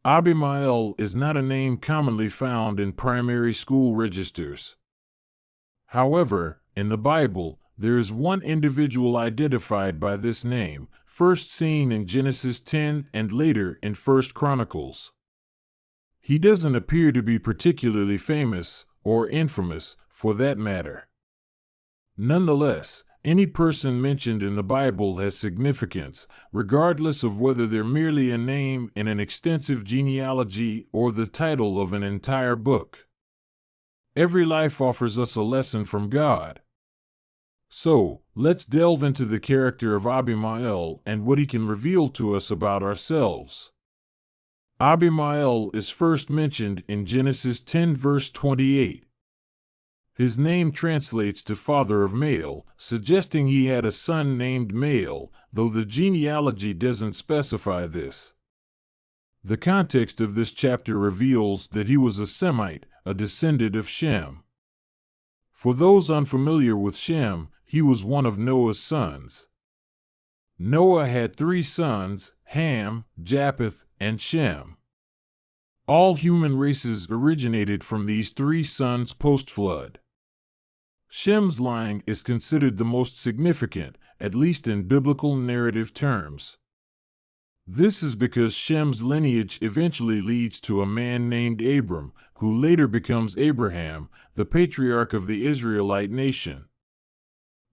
Abimael is not a name commonly found in primary school registers. However, in the Bible, there is one individual identified by this name, first seen in Genesis 10 and later in 1 Chronicles. He doesn't appear to be particularly famous, or infamous, for that matter. Nonetheless, any person mentioned in the Bible has significance, regardless of whether they're merely a name in an extensive genealogy or the title of an entire book. Every life offers us a lesson from God. So, let's delve into the character of Abimael and what he can reveal to us about ourselves. Abimael is first mentioned in Genesis 10 verse 28. His name translates to father of male, suggesting he had a son named Male, though the genealogy doesn't specify this. The context of this chapter reveals that he was a Semite, a descendant of Shem. For those unfamiliar with Shem, he was one of Noah's sons. Noah had 3 sons, Ham, Japheth, and Shem. All human races originated from these 3 sons post-flood. Shem's line is considered the most significant, at least in biblical narrative terms. This is because Shem's lineage eventually leads to a man named Abram, who later becomes Abraham, the patriarch of the Israelite nation.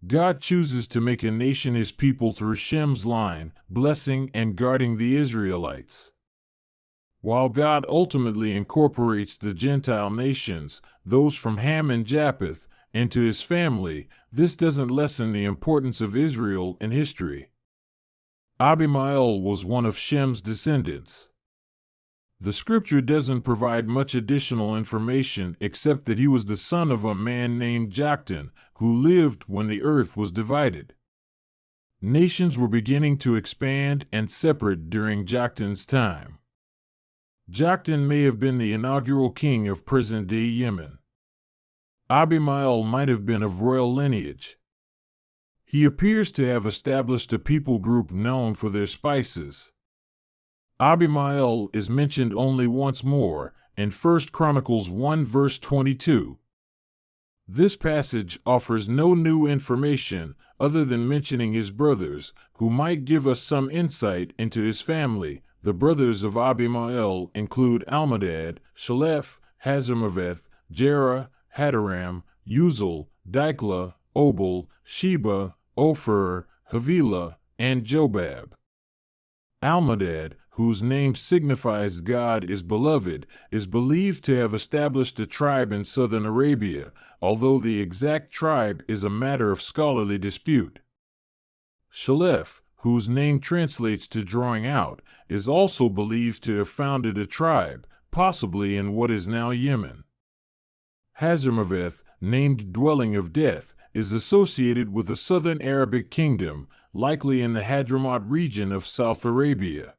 God chooses to make a nation his people through Shem's line, blessing and guarding the Israelites. While God ultimately incorporates the Gentile nations, those from Ham and Japheth, into his family, this doesn't lessen the importance of Israel in history. Abimael was one of Shem's descendants. The scripture doesn't provide much additional information except that he was the son of a man named Joktan, who lived when the earth was divided. Nations were beginning to expand and separate during Joktan's time. Joktan may have been the inaugural king of present-day Yemen. Abimael might have been of royal lineage. He appears to have established a people group known for their spices. Abimael is mentioned only once more, in 1 Chronicles 1 verse 22. This passage offers no new information other than mentioning his brothers, who might give us some insight into his family. The brothers of Abimael include Almodad, Shalef, Hazarmaveth, Jerah, Hadaram, Uzal, Diklah, Obal, Sheba, Ophir, Havilah, and Jobab. Almodad, whose name signifies God is beloved, is believed to have established a tribe in southern Arabia, although the exact tribe is a matter of scholarly dispute. Shalef, whose name translates to drawing out, is also believed to have founded a tribe, possibly in what is now Yemen. Hazarmaveth, named Dwelling of Death, is associated with a southern Arabic kingdom, likely in the Hadramaut region of South Arabia.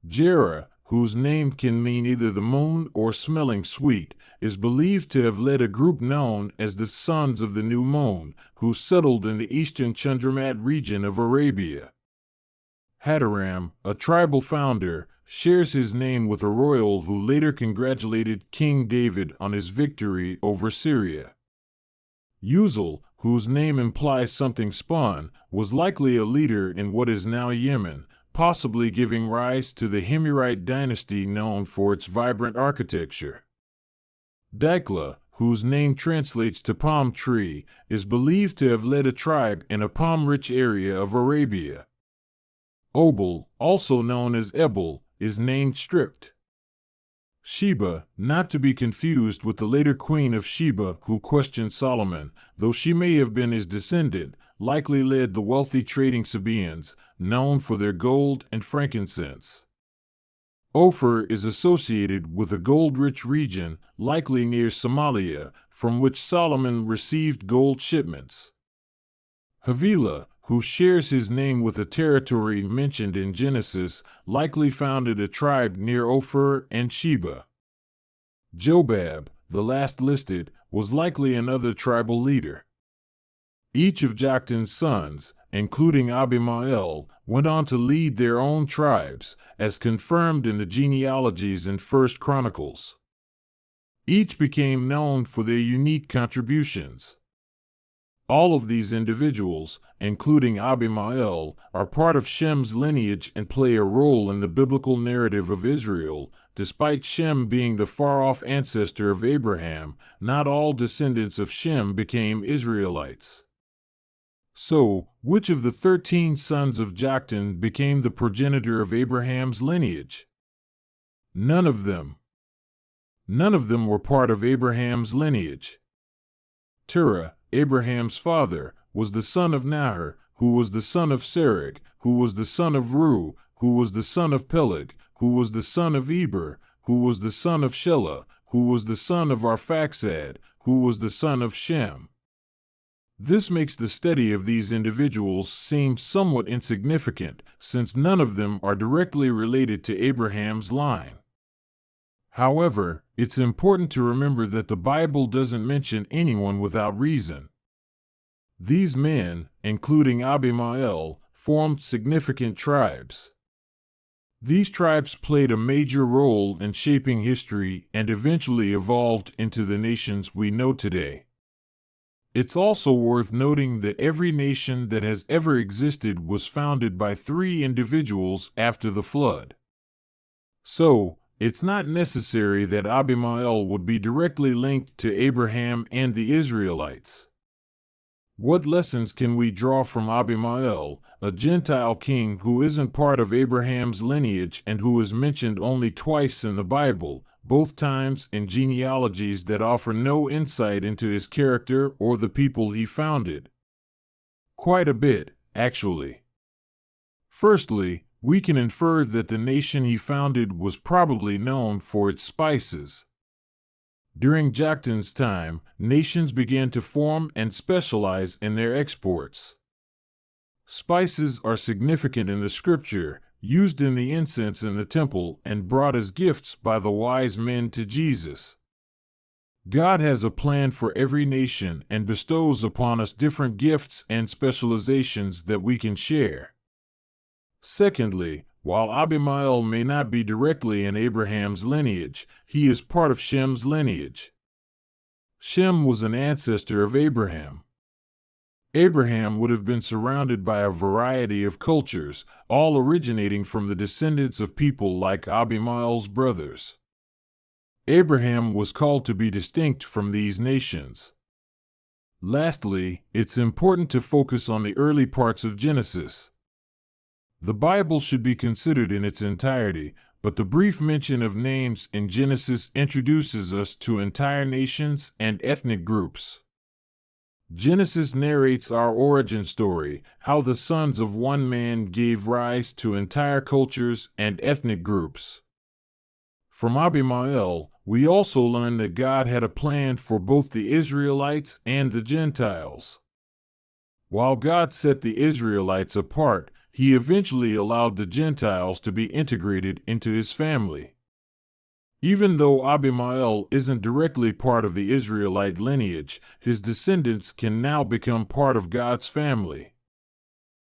Jerah, whose name can mean either the moon or smelling sweet, is believed to have led a group known as the Sons of the New Moon, who settled in the eastern Chandramat region of Arabia. Hadaram, a tribal founder, shares his name with a royal who later congratulated King David on his victory over Syria. Uzal, whose name implies something spun, was likely a leader in what is now Yemen, possibly giving rise to the Himyarite dynasty known for its vibrant architecture. Diklah, whose name translates to palm tree, is believed to have led a tribe in a palm-rich area of Arabia. Obal, also known as Ebal, is named stripped. Sheba, not to be confused with the later queen of Sheba who questioned Solomon, though she may have been his descendant, likely led the wealthy trading Sabaeans, known for their gold and frankincense. Ophir is associated with a gold-rich region, likely near Somalia, from which Solomon received gold shipments. Havilah, who shares his name with a territory mentioned in Genesis, likely founded a tribe near Ophir and Sheba. Jobab, the last listed, was likely another tribal leader. Each of Joktan's sons, including Abimael, went on to lead their own tribes, as confirmed in the genealogies in 1 Chronicles. Each became known for their unique contributions. All of these individuals, including Abimael, are part of Shem's lineage and play a role in the biblical narrative of Israel. Despite Shem being the far-off ancestor of Abraham, not all descendants of Shem became Israelites. So, which of the 13 sons of Joktan became the progenitor of Abraham's lineage? None of them. None of them were part of Abraham's lineage. Terah, Abraham's father, was the son of Nahor, who was the son of Serug, who was the son of Ru, who was the son of Peleg, who was the son of Eber, who was the son of Shelah, who was the son of Arphaxad, who was the son of Shem. This makes the study of these individuals seem somewhat insignificant, since none of them are directly related to Abraham's line. However, it's important to remember that the Bible doesn't mention anyone without reason. These men, including Abimael, formed significant tribes. These tribes played a major role in shaping history and eventually evolved into the nations we know today. It's also worth noting that every nation that has ever existed was founded by 3 individuals after the flood. So, it's not necessary that Abimael would be directly linked to Abraham and the Israelites. What lessons can we draw from Abimael, a Gentile king who isn't part of Abraham's lineage and who is mentioned only twice in the Bible, both times in genealogies that offer no insight into his character or the people he founded? Quite a bit, actually. Firstly, we can infer that the nation he founded was probably known for its spices. During Joktan's time, nations began to form and specialize in their exports. Spices are significant in the scripture, used in the incense in the temple and brought as gifts by the wise men to Jesus. God has a plan for every nation and bestows upon us different gifts and specializations that we can share. Secondly, while Abimael may not be directly in Abraham's lineage, he is part of Shem's lineage. Shem was an ancestor of Abraham. Abraham would have been surrounded by a variety of cultures, all originating from the descendants of people like Abimael's brothers. Abraham was called to be distinct from these nations. Lastly, it's important to focus on the early parts of Genesis. The Bible should be considered in its entirety, but the brief mention of names in Genesis introduces us to entire nations and ethnic groups. Genesis narrates our origin story, how the sons of one man gave rise to entire cultures and ethnic groups. From Abimael, we also learn that God had a plan for both the Israelites and the Gentiles. While God set the Israelites apart, He eventually allowed the Gentiles to be integrated into His family. Even though Abimael isn't directly part of the Israelite lineage, his descendants can now become part of God's family.